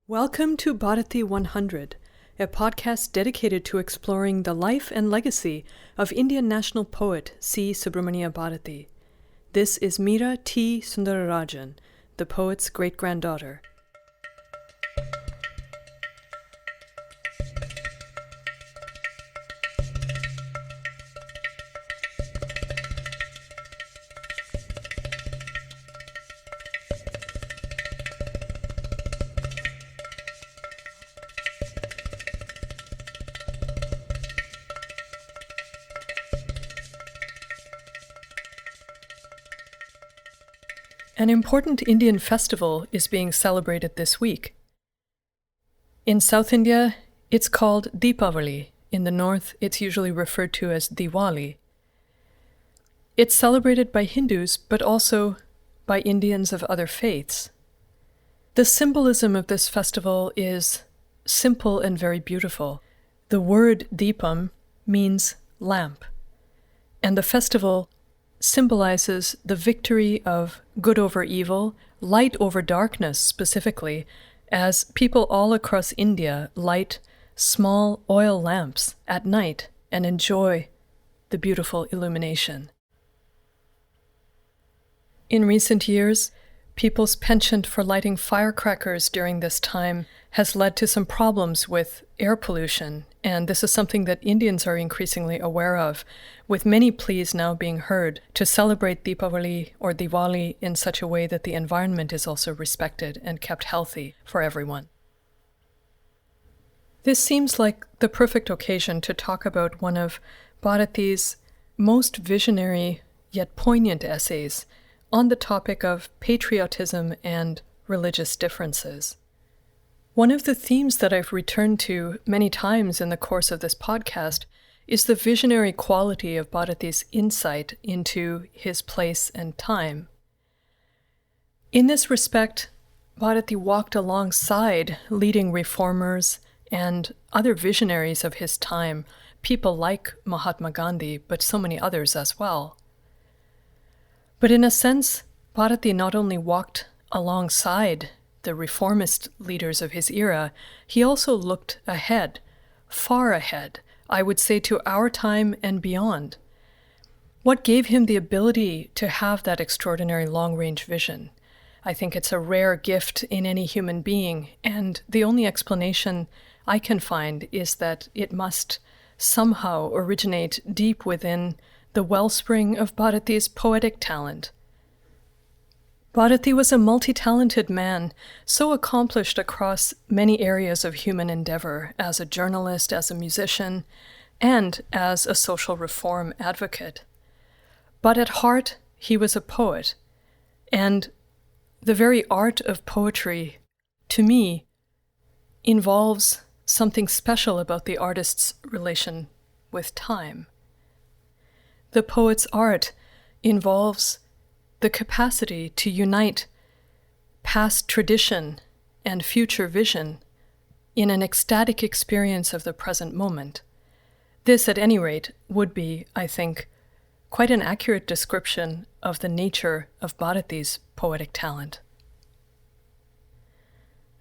Welcome to Bharati 100, a podcast dedicated to exploring the life and legacy of Indian national poet C. Subramania Bharati. This is Mira T. Sundara Rajan, the poet's great-granddaughter. An important Indian festival is being celebrated this week. In South India, it's called Deepavali. In the north, it's usually referred to as Diwali. It's celebrated by Hindus, but also by Indians of other faiths. The symbolism of this festival is simple and very beautiful. The word Deepam means lamp, and the festival symbolizes the victory of good over evil, light over darkness specifically, as people all across India light small oil lamps at night and enjoy the beautiful illumination. In recent years, people's penchant for lighting firecrackers during this time has led to some problems with air pollution, and this is something that Indians are increasingly aware of, with many pleas now being heard to celebrate Deepavali or Diwali in such a way that the environment is also respected and kept healthy for everyone. This seems like the perfect occasion to talk about one of Bharati's most visionary yet poignant essays on the topic of patriotism and religious differences. One of the themes that I've returned to many times in the course of this podcast is the visionary quality of Bharati's insight into his place and time. In this respect, Bharati walked alongside leading reformers and other visionaries of his time, people like Mahatma Gandhi, but so many others as well. But in a sense, Bharati not only walked alongside the reformist leaders of his era, he also looked ahead, far ahead, I would say to our time and beyond. What gave him the ability to have that extraordinary long-range vision? I think it's a rare gift in any human being, and the only explanation I can find is that it must somehow originate deep within the wellspring of Bharati's poetic talent. Bharati was a multi-talented man, so accomplished across many areas of human endeavor, as a journalist, as a musician, and as a social reform advocate. But at heart, he was a poet, and the very art of poetry, to me, involves something special about the artist's relation with time. The poet's art involves the capacity to unite past tradition and future vision in an ecstatic experience of the present moment. This, at any rate, would be, I think, quite an accurate description of the nature of Bharati's poetic talent.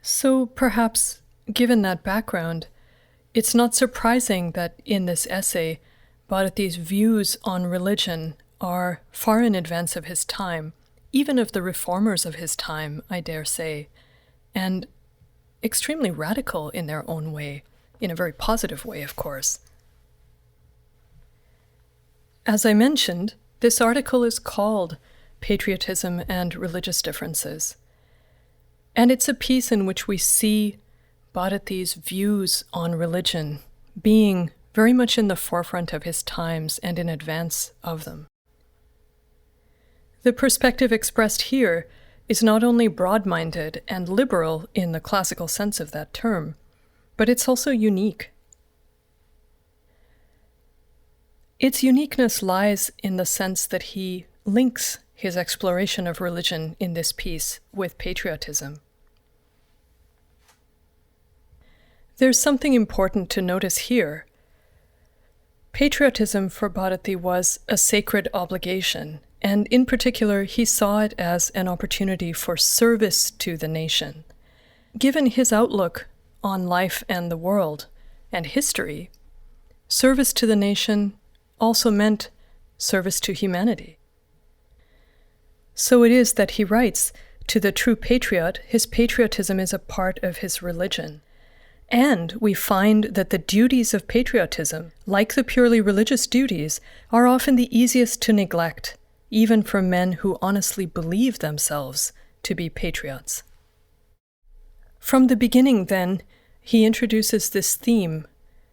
So perhaps, given that background, it's not surprising that in this essay, Bharati's views on religion are far in advance of his time, even of the reformers of his time, I dare say, and extremely radical in their own way, in a very positive way, of course. As I mentioned, this article is called Patriotism and Religious Differences, and it's a piece in which we see Bharati's views on religion being very much in the forefront of his times and in advance of them. The perspective expressed here is not only broad-minded and liberal in the classical sense of that term, but it's also unique. Its uniqueness lies in the sense that he links his exploration of religion in this piece with patriotism. There's something important to notice here. Patriotism for Bharati was a sacred obligation, and in particular, he saw it as an opportunity for service to the nation. given his outlook on life and the world and history, service to the nation also meant service to humanity. So it is that he writes, to the true patriot, his patriotism is a part of his religion. And we find that the duties of patriotism, like the purely religious duties, are often the easiest to neglect, even for men who honestly believe themselves to be patriots. From the beginning, then, he introduces this theme,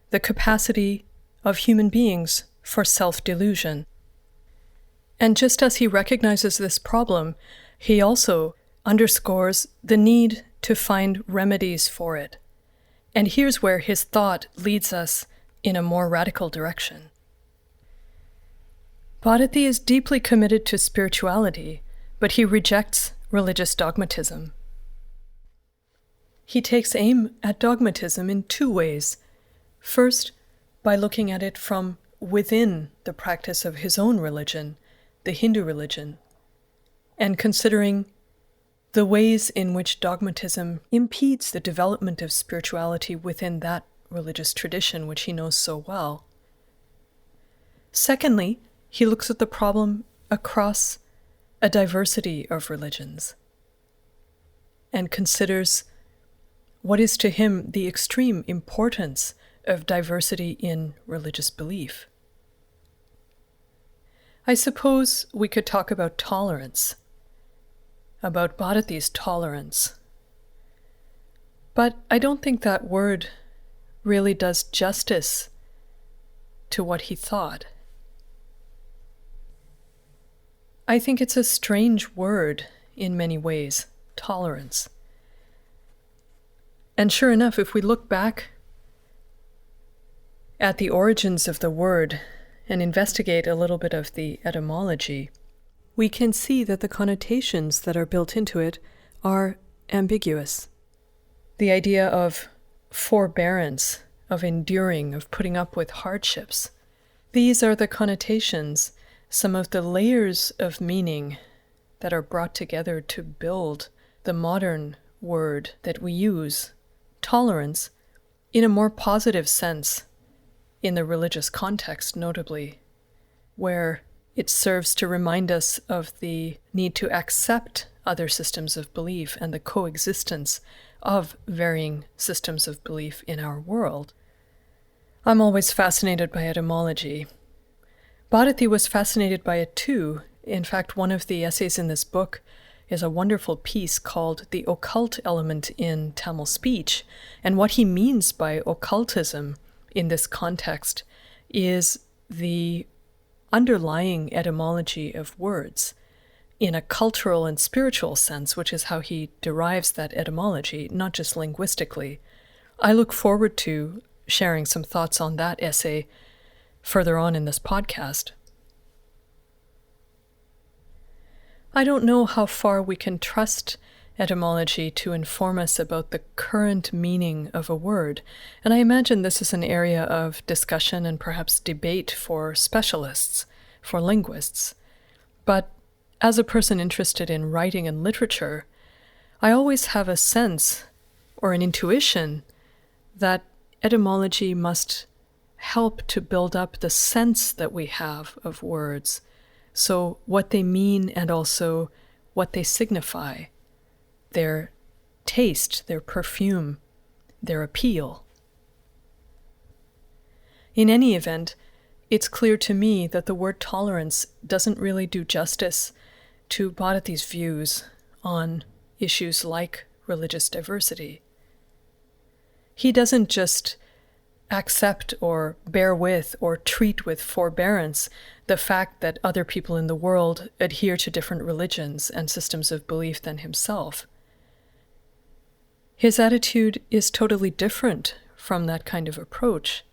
the capacity of human beings for self-delusion. And just as he recognizes this problem, he also underscores the need to find remedies for it. And here's where his thought leads us in a more radical direction. Bharati is deeply committed to spirituality, but he rejects religious dogmatism. He takes aim at dogmatism in two ways. First, by looking at it from within the practice of his own religion, the Hindu religion, and considering the ways in which dogmatism impedes the development of spirituality within that religious tradition which he knows so well. Secondly, he looks at the problem across a diversity of religions and considers what is to him the extreme importance of diversity in religious belief. I suppose we could talk about tolerance, about Bharati's tolerance. But I don't think that word really does justice to what he thought. I think it's a strange word in many ways, tolerance. And sure enough, if we look back at the origins of the word and investigate a little bit of the etymology, we can see that the connotations that are built into it are ambiguous. The idea of forbearance, of enduring, of putting up with hardships. These are the connotations, some of the layers of meaning that are brought together to build the modern word that we use, tolerance, in a more positive sense, in the religious context notably, where it serves to remind us of the need to accept other systems of belief and the coexistence of varying systems of belief in our world. I'm always fascinated by etymology. Bharati was fascinated by it too. In fact, one of the essays in this book is a wonderful piece called The Occult Element in Tamil Speech. And what he means by occultism in this context is the underlying etymology of words in a cultural and spiritual sense, which is how he derives that etymology, not just linguistically. I look forward to sharing some thoughts on that essay further on in this podcast. I don't know how far we can trust etymology to inform us about the current meaning of a word, and I imagine this is an area of discussion and perhaps debate for specialists, for linguists. But as a person interested in writing and literature, I always have a sense or an intuition that etymology must help to build up the sense that we have of words, so what they mean and also what they signify, their taste, their perfume, their appeal. In any event, it's clear to me that the word tolerance doesn't really do justice to Bharati's views on issues like religious diversity. He doesn't just accept or bear with or treat with forbearance the fact that other people in the world adhere to different religions and systems of belief than himself. His attitude is totally different from that kind of approach.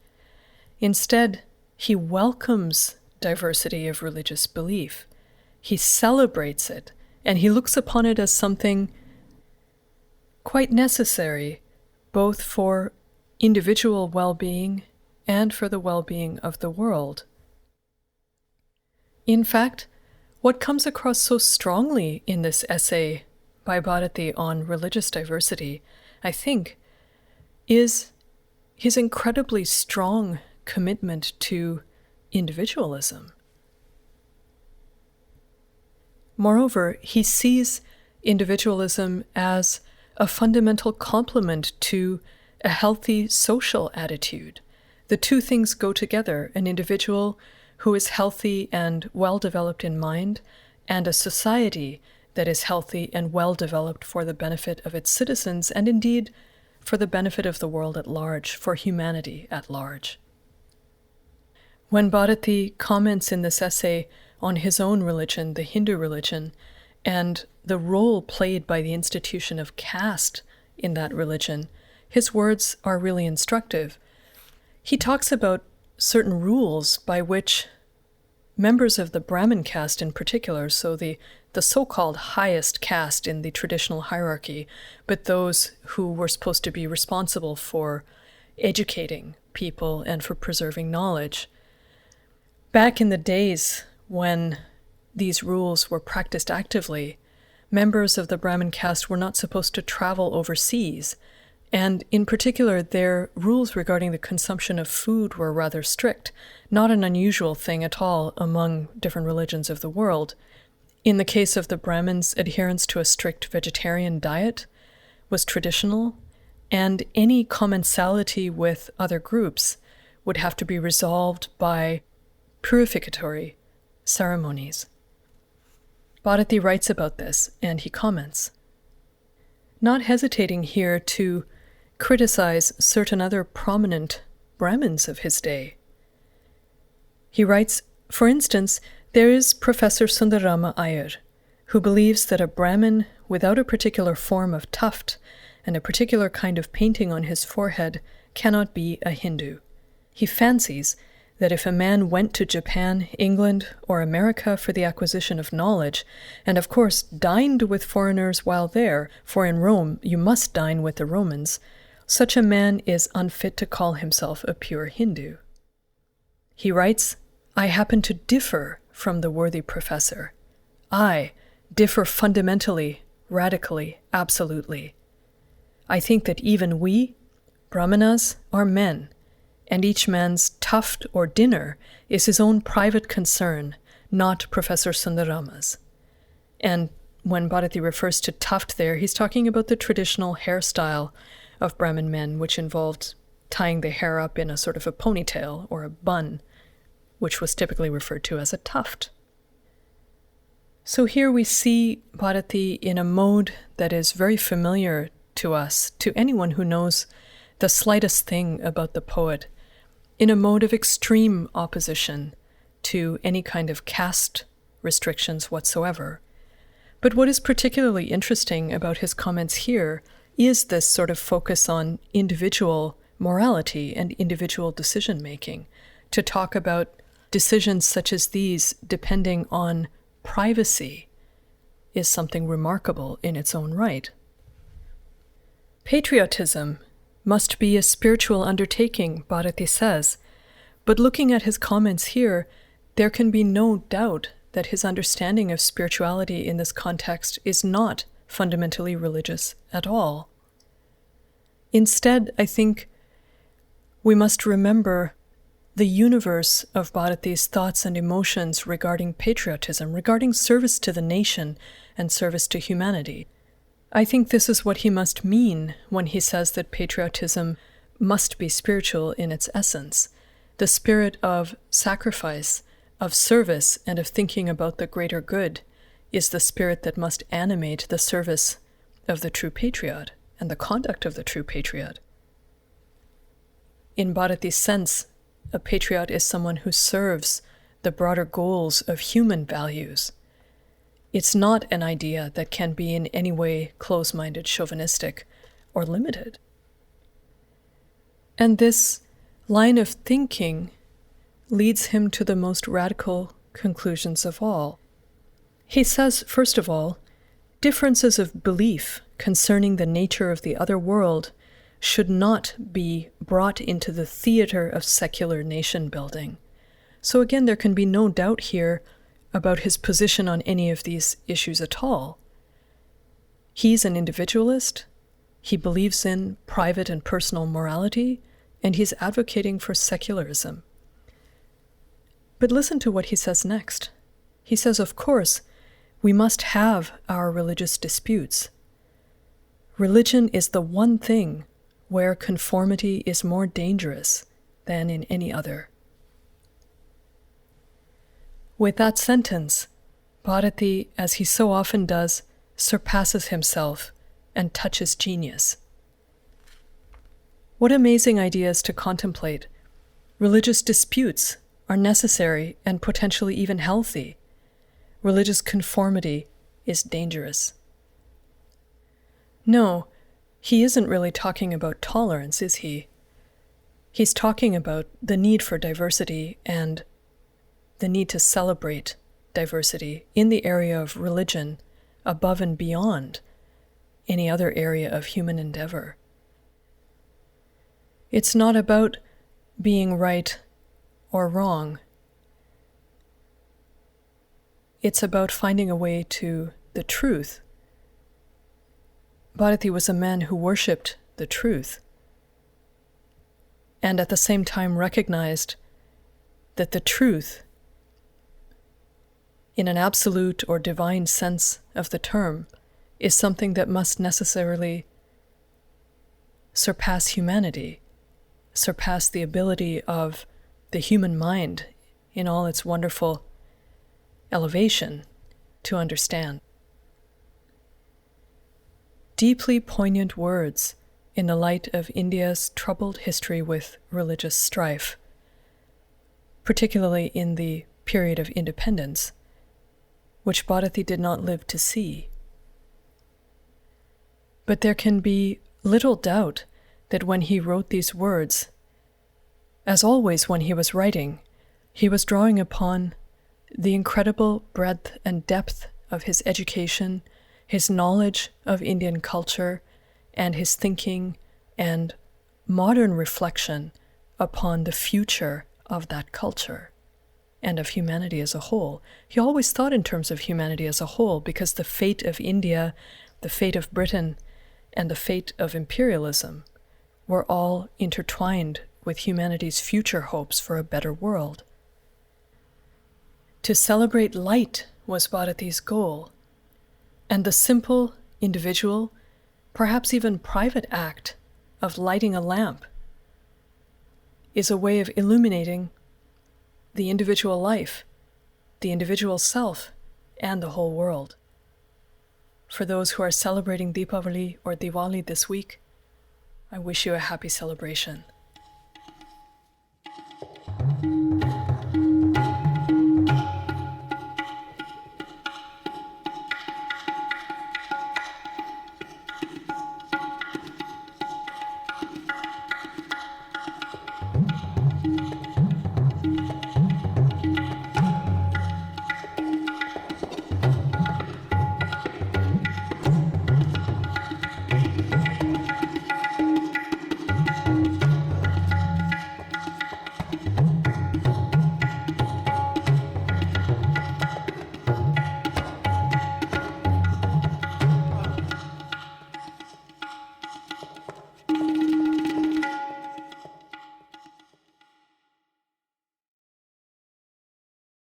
Instead, he welcomes diversity of religious belief. He celebrates it, and he looks upon it as something quite necessary, both for individual well-being and for the well-being of the world. In fact, what comes across so strongly in this essay by Bharati on religious diversity, I think, is his incredibly strong commitment to individualism. Moreover, he sees individualism as a fundamental complement to a healthy social attitude. The two things go together: an individual who is healthy and well-developed in mind, and a society that is healthy and well-developed for the benefit of its citizens, and indeed for the benefit of the world at large, for humanity at large. When Bharati comments in this essay on his own religion, the Hindu religion, and the role played by the institution of caste in that religion, his words are really instructive. He talks about certain rules by which members of the Brahmin caste in particular, so the so-called highest caste in the traditional hierarchy, but those who were supposed to be responsible for educating people and for preserving knowledge. Back in the days when these rules were practiced actively, members of the Brahmin caste were not supposed to travel overseas, and in particular their rules regarding the consumption of food were rather strict, not an unusual thing at all among different religions of the world. In the case of the Brahmins, adherence to a strict vegetarian diet was traditional, and any commensality with other groups would have to be resolved by purificatory ceremonies. Bharati writes about this, and he comments, not hesitating here to criticize certain other prominent Brahmins of his day. He writes, for instance, there is Professor Sundarama Iyer, who believes that a Brahmin without a particular form of tuft and a particular kind of painting on his forehead cannot be a Hindu. He fancies that if a man went to Japan, England, or America for the acquisition of knowledge, and of course dined with foreigners while there, for in Rome you must dine with the Romans, such a man is unfit to call himself a pure Hindu. He writes, I happen to differ from the worthy professor. I differ fundamentally, radically, absolutely. I think that even we, Brahmanas, are men, and each man's tuft or dinner is his own private concern, not Professor Sundarama's. And when Bharati refers to tuft there, he's talking about the traditional hairstyle of Brahmin men, which involved tying the hair up in a sort of a ponytail or a bun, which was typically referred to as a tuft. So here we see Bharati in a mode that is very familiar to us, to anyone who knows the slightest thing about the poet, in a mode of extreme opposition to any kind of caste restrictions whatsoever. But what is particularly interesting about his comments here is this sort of focus on individual morality and individual decision-making, to talk about decisions such as these depending on privacy is something remarkable in its own right. Patriotism must be a spiritual undertaking, Bharati says, but looking at his comments here, there can be no doubt that his understanding of spirituality in this context is not fundamentally religious at all. Instead, I think we must remember the universe of Bharati's thoughts and emotions regarding patriotism, regarding service to the nation and service to humanity. I think this is what he must mean when he says that patriotism must be spiritual in its essence. The spirit of sacrifice, of service, and of thinking about the greater good is the spirit that must animate the service of the true patriot and the conduct of the true patriot. In Bharati's sense, a patriot is someone who serves the broader goals of human values. It's not an idea that can be in any way close-minded, chauvinistic, or limited. And this line of thinking leads him to the most radical conclusions of all. He says, first of all, differences of belief concerning the nature of the other world should not be brought into the theater of secular nation-building. So again, there can be no doubt here about his position on any of these issues at all. He's an individualist, He believes in private and personal morality, and he's advocating for secularism. But listen to what he says next. He says, of course, we must have our religious disputes. Religion is the one thing where conformity is more dangerous than in any other. With that sentence, Bharati, as he so often does, surpasses himself and touches genius. What amazing ideas to contemplate. Religious disputes are necessary and potentially even healthy. Religious conformity is dangerous. No, he isn't really talking about tolerance, is he? He's talking about the need for diversity and the need to celebrate diversity in the area of religion above and beyond any other area of human endeavor. It's not about being right or wrong. It's about finding a way to the truth. Bharati was a man who worshipped the truth and at the same time recognized that the truth, in an absolute or divine sense of the term, is something that must necessarily surpass humanity, surpass the ability of the human mind in all its wonderful elevation to understand. Deeply poignant words in the light of India's troubled history with religious strife, particularly in the period of independence, which Bharati did not live to see. But there can be little doubt that when he wrote these words, as always when he was writing, he was drawing upon the incredible breadth and depth of his education, his knowledge of Indian culture, and his thinking and modern reflection upon the future of that culture and of humanity as a whole. He always thought in terms of humanity as a whole because the fate of India, the fate of Britain, and the fate of imperialism were all intertwined with humanity's future hopes for a better world. To celebrate light was Bharati's goal, and the simple, individual, perhaps even private act of lighting a lamp is a way of illuminating the individual life, the individual self, and the whole world. For those who are celebrating Deepavali or Diwali this week, I wish you a happy celebration.